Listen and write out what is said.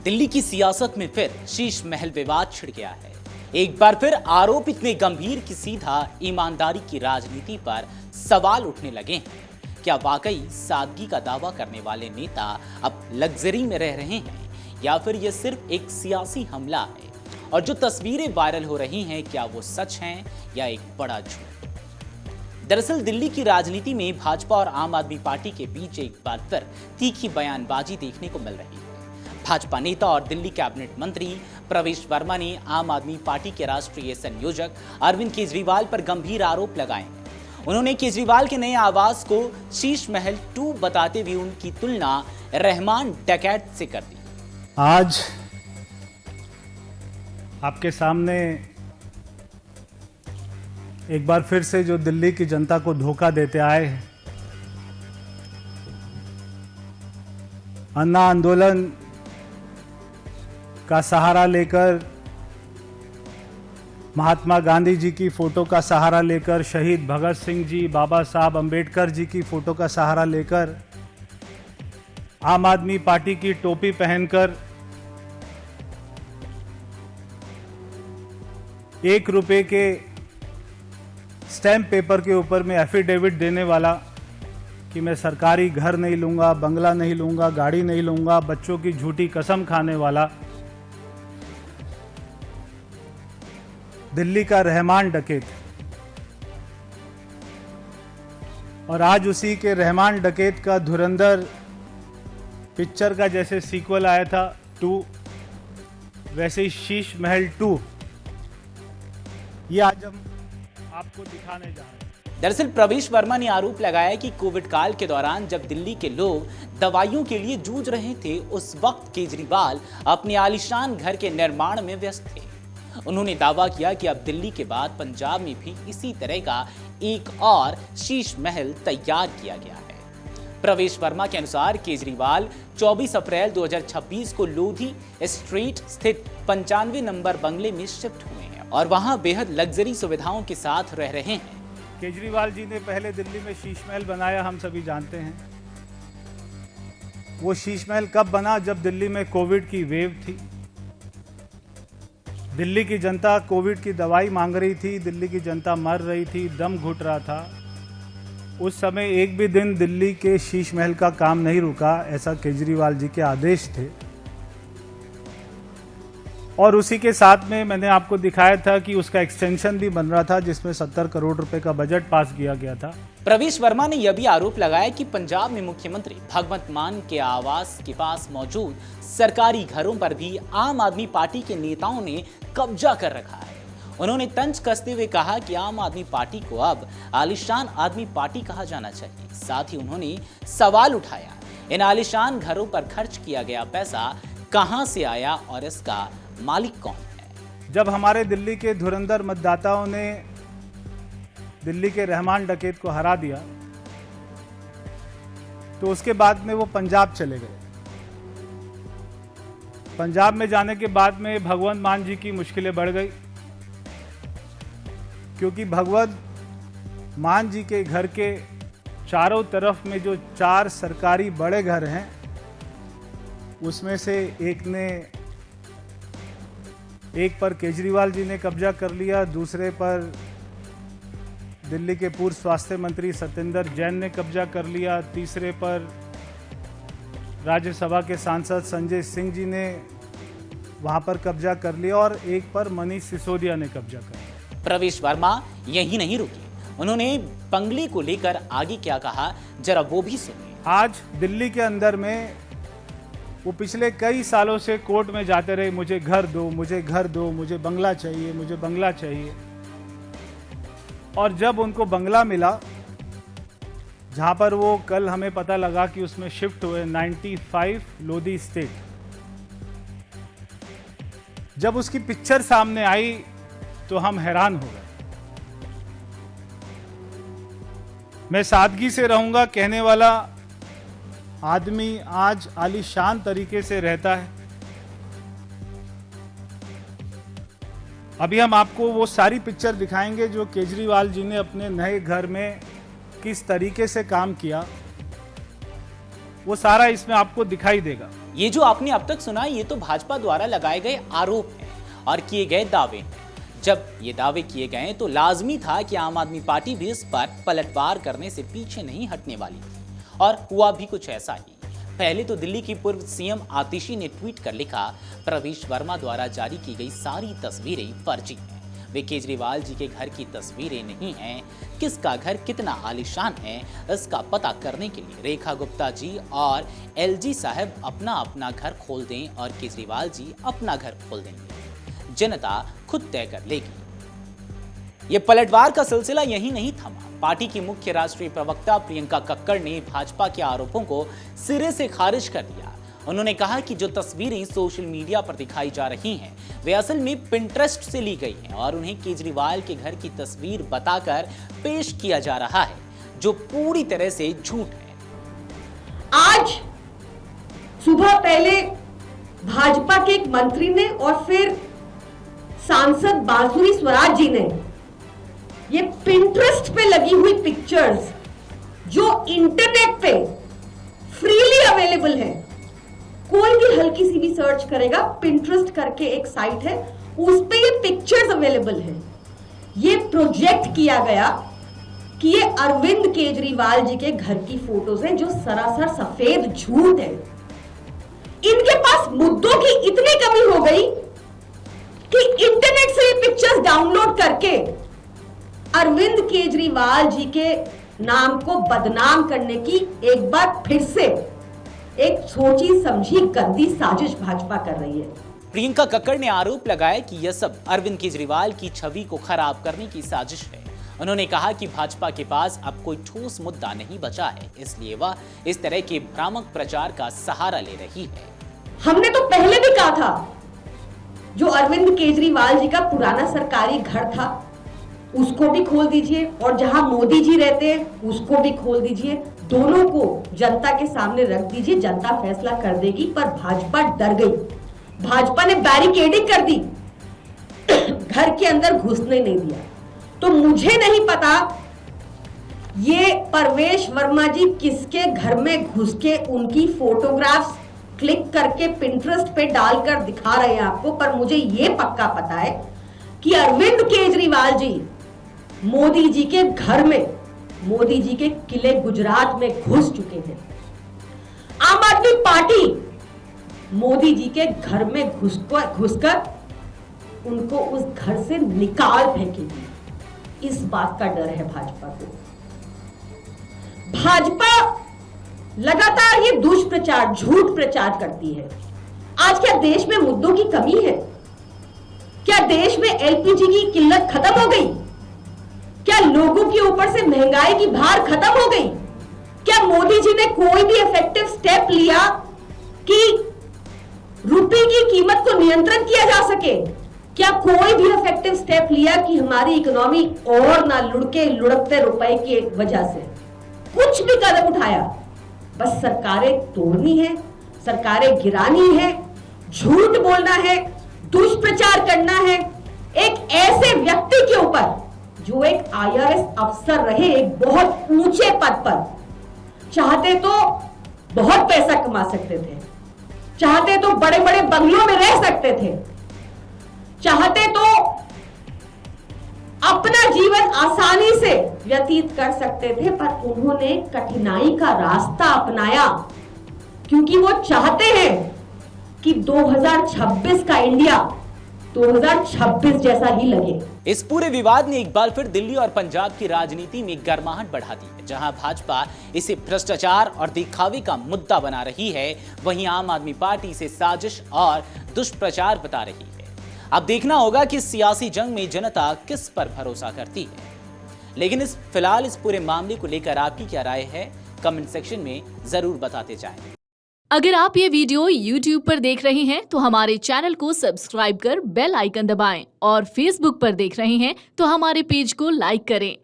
दिल्ली की सियासत में फिर शीश महल विवाद छिड़ गया है। एक बार फिर आरोप इतने गंभीर कि सीधा ईमानदारी की राजनीति पर सवाल उठने लगे हैं। क्या वाकई सादगी का दावा करने वाले नेता अब लग्जरी में रह रहे हैं या फिर यह सिर्फ एक सियासी हमला है? और जो तस्वीरें वायरल हो रही हैं, क्या वो सच हैं या एक बड़ा झूठ? दरअसल दिल्ली की राजनीति में भाजपा और आम आदमी पार्टी के बीच एक बार फिर तीखी बयानबाजी देखने को मिल रही है। भाजपा नेता और दिल्ली कैबिनेट मंत्री प्रवेश वर्मा ने आम आदमी पार्टी के राष्ट्रीय संयोजक अरविंद केजरीवाल पर गंभीर आरोप लगाए हैं। उन्होंने केजरीवाल के नए आवास को शीश महल 2 बताते हुए उनकी तुलना रहमान डकैत से कर दी। आज आपके सामने एक बार फिर से जो दिल्ली की जनता को धोखा देते आए हैं, अन्ना आंदोलन का सहारा लेकर, महात्मा गांधी जी की फोटो का सहारा लेकर, शहीद भगत सिंह जी, बाबा साहब अंबेडकर जी की फोटो का सहारा लेकर, आम आदमी पार्टी की टोपी पहनकर 1 रुपए के स्टैम्प पेपर के ऊपर में एफिडेविट देने वाला कि मैं सरकारी घर नहीं लूंगा, बंगला नहीं लूंगा, गाड़ी नहीं लूंगा, बच्चों की झूठी कसम खाने वाला दिल्ली का रहमान डकैत। और आज उसी के रहमान डकैत का धुरंधर पिक्चर का जैसे सीक्वल आया था 2, वैसे ही शीश महल 2 ये आज हम आपको दिखाने जा रहे हैं। दरअसल प्रवेश वर्मा ने आरोप लगाया कि कोविड काल के दौरान जब दिल्ली के लोग दवाइयों के लिए जूझ रहे थे, उस वक्त केजरीवाल अपने आलीशान घर के निर्माण में व्यस्त थे। उन्होंने दावा किया कि अब दिल्ली के बाद पंजाब में भी इसी तरह का एक और शीश महल तैयार किया गया है। प्रवेश वर्मा के अनुसार केजरीवाल 24 अप्रैल 2026 को लोधी स्ट्रीट स्थित 95 नंबर बंगले में शिफ्ट हुए हैं और वहां बेहद लग्जरी सुविधाओं के साथ रह रहे हैं। केजरीवाल जी ने पहले दिल्ली में शीश महल बनाया, हम सभी जानते हैं। वो शीश महल कब बना? जब दिल्ली में कोविड की वेव थी। दिल्ली की जनता कोविड की दवाई मांग रही थी, दिल्ली की जनता मर रही थी, दम घुट रहा था। उस समय एक भी दिन दिल्ली के शीश महल का काम नहीं रुका, ऐसा केजरीवाल जी के आदेश थे। और उसी के साथ में मैंने आपको दिखाया था कि उसका एक्सटेंशन भी बन रहा था, जिसमें 70 करोड़ रुपए का बजट पास किया गया था। प्रवेश वर्मा ने यह भी आरोप लगाया कि पंजाब में मुख्यमंत्री भगवंत मान के आवास के पास मौजूद सरकारी घरों पर भी आम आदमी पार्टी के नेताओं ने कब्जा कर रखा है। उन्होंने तंज कसते हुए कहा कि आम आदमी पार्टी को अब आलीशान आदमी पार्टी कहा जाना चाहिए। साथ ही उन्होंने सवाल उठाया, इन आलीशान घरों पर खर्च किया गया पैसा कहां से आया और इसका मालिक कौन है? जब हमारे दिल्ली के धुरंधर मतदाताओं ने दिल्ली के रहमान डकैत को हरा दिया, तो उसके बाद में वो पंजाब चले गए। पंजाब में जाने के बाद में भगवंत मान जी की मुश्किलें बढ़ गई, क्योंकि भगवंत मान जी के घर के चारों तरफ में जो 4 सरकारी बड़े घर हैं, उसमें से एक पर केजरीवाल जी ने कब्जा कर लिया, दूसरे पर दिल्ली के पूर्व स्वास्थ्य मंत्री सत्येंद्र जैन ने कब्जा कर लिया, तीसरे पर राज्यसभा के सांसद संजय सिंह जी ने वहां पर कब्जा कर लिया और एक पर मनीष सिसोदिया ने कब्जा कर लिया। प्रवेश वर्मा यही नहीं रुके, उन्होंने बंगले को लेकर आगे क्या कहा, जरा वो भी सुनिए। आज दिल्ली के अंदर में वो पिछले कई सालों से कोर्ट में जाते रहे, मुझे घर दो, मुझे घर दो, मुझे बंगला चाहिए, मुझे बंगला चाहिए। और जब उनको बंगला मिला, जहां पर वो कल हमें पता लगा कि उसमें शिफ्ट हुए 95 लोधी स्टेट, जब उसकी पिक्चर सामने आई तो हम हैरान हो गए। मैं सादगी से रहूंगा कहने वाला आदमी आज आलीशान तरीके से रहता है। अभी हम आपको वो सारी पिक्चर दिखाएंगे जो केजरीवाल जी ने अपने नए घर में किस तरीके से काम किया, वो सारा इसमें आपको दिखाई देगा। ये जो आपने अब तक सुना, ये तो भाजपा द्वारा लगाए गए आरोप हैं और किए गए दावे हैं। जब ये दावे किए गए तो लाजमी था कि आम आदमी पार्टी भी इस पर पलटवार करने से पीछे नहीं हटने वाली थी, और हुआ भी कुछ ऐसा ही। पहले तो दिल्ली की पूर्व सीएम आतिशी ने ट्वीट कर लिखा, प्रवेश वर्मा द्वारा जारी की गई सारी तस्वीरें फर्जी हैं। वे केजरीवाल जी के घर की तस्वीरें नहीं हैं। किसका घर कितना आलीशान है, इसका पता करने के लिए रेखा गुप्ता जी और एलजी साहब अपना अपना घर खोल दें और केजरीवाल जी अपना घर खोल देंगे। जनता खुद तय कर लेगी। ये पलटवार का सिलसिला यही नहीं थमा। पार्टी की मुख्य राष्ट्रीय प्रवक्ता प्रियंका कक्कड़ ने भाजपा के आरोपों को सिरे से खारिज कर दिया। उन्होंने कहा कि जो तस्वीरें सोशल मीडिया पर दिखाई जा रही हैं, वे असल में पिंटरेस्ट से ली गई हैं और उन्हें केजरीवाल के घर की तस्वीर बताकर पेश किया जा रहा है, जो पूरी तरह से झूठ है। आज सुबह पहले भाजपा के एक मंत्री ने और फिर सांसद बांसुरी स्वराज जी ने ये पिंटरेस्ट पे लगी हुई पिक्चर्स, जो इंटरनेट पे फ्रीली अवेलेबल है, कोई भी हल्की सी भी सर्च करेगा, पिंटरेस्ट करके एक साइट है, उस पे ये पिक्चर्स अवेलेबल है। ये प्रोजेक्ट किया गया कि ये अरविंद केजरीवाल जी के घर की फोटोज हैं, जो सरासर सफेद झूठ है। इनके पास मुद्दों की इतनी कमी हो गई कि इंटरनेट से ये पिक्चर्स डाउनलोड करके अरविंद केजरीवाल जी के नाम को बदनाम करने की एक बार फिर से एक सोची समझी गंदी साजिश भाजपा कर रही है। प्रियंका कक्कड़ ने आरोप लगाया कि यह सब अरविंद केजरीवाल की छवि को खराब करने की साजिश है। उन्होंने कहा कि भाजपा के पास अब कोई ठोस मुद्दा नहीं बचा है, इसलिए वह इस तरह के भ्रामक प्रचार का सहारा ले रही है। हमने तो पहले भी कहा था, जो अरविंद केजरीवाल जी का पुराना सरकारी घर था उसको भी खोल दीजिए, और जहां मोदी जी रहते हैं उसको भी खोल दीजिए। दोनों को जनता के सामने रख दीजिए, जनता फैसला कर देगी। पर भाजपा डर गई। भाजपा ने बैरिकेडिंग कर दी, घर के अंदर घुसने नहीं दिया। तो मुझे नहीं पता ये प्रवेश वर्मा जी किसके घर में घुस के उनकी फोटोग्राफ्स क्लिक करके पिंटरेस्ट पे डालकर दिखा रहे हैं आपको, पर मुझे ये पक्का पता है कि अरविंद केजरीवाल जी मोदी जी के घर में, मोदी जी के किले गुजरात में घुस चुके हैं। आम आदमी पार्टी मोदी जी के घर में घुसकर उनको उस घर से निकाल फेंकेगी। इस बात का डर है भाजपा को। भाजपा लगातार ये दुष्प्रचार, झूठ प्रचार करती है। आज क्या देश में मुद्दों की कमी है? क्या देश में एलपीजी की किल्लत खत्म हो गई? क्या लोगों के ऊपर से महंगाई की भार खत्म हो गई? क्या मोदी जी ने कोई भी इफेक्टिव स्टेप लिया कि रुपए की कीमत को नियंत्रण किया जा सके? क्या कोई भी इफेक्टिव स्टेप लिया कि हमारी इकोनॉमी और ना लुढ़कते रुपए की वजह से? कुछ भी कदम उठाया? बस सरकारें तोड़नी है, सरकारें गिरानी है, झूठ बोलना है, दुष्प्रचार करना है एक ऐसे व्यक्ति के ऊपर जो एक आईआरएस अफसर रहे, एक बहुत ऊंचे पद पर। चाहते तो बहुत पैसा कमा सकते थे, चाहते तो बड़े बड़े बंगलों में रह सकते थे, चाहते तो अपना जीवन आसानी से व्यतीत कर सकते थे, पर उन्होंने कठिनाई का रास्ता अपनाया, क्योंकि वो चाहते हैं कि 2026 का इंडिया 2026 जैसा ही लगे। इस पूरे विवाद ने एक बार फिर दिल्ली और पंजाब की राजनीति में गर्माहट बढ़ा दी है। जहां भाजपा इसे भ्रष्टाचार और दिखावे का मुद्दा बना रही है, वहीं आम आदमी पार्टी इसे साजिश और दुष्प्रचार बता रही है। अब देखना होगा कि सियासी जंग में जनता किस पर भरोसा करती है। लेकिन फिलहाल इस पूरे मामले को लेकर आपकी क्या राय है, कमेंट सेक्शन में जरूर बताते जाएं। अगर आप ये वीडियो YouTube पर देख रहे हैं तो हमारे चैनल को सब्सक्राइब कर बेल आइकन दबाएं, और Facebook पर देख रहे हैं तो हमारे पेज को लाइक करें।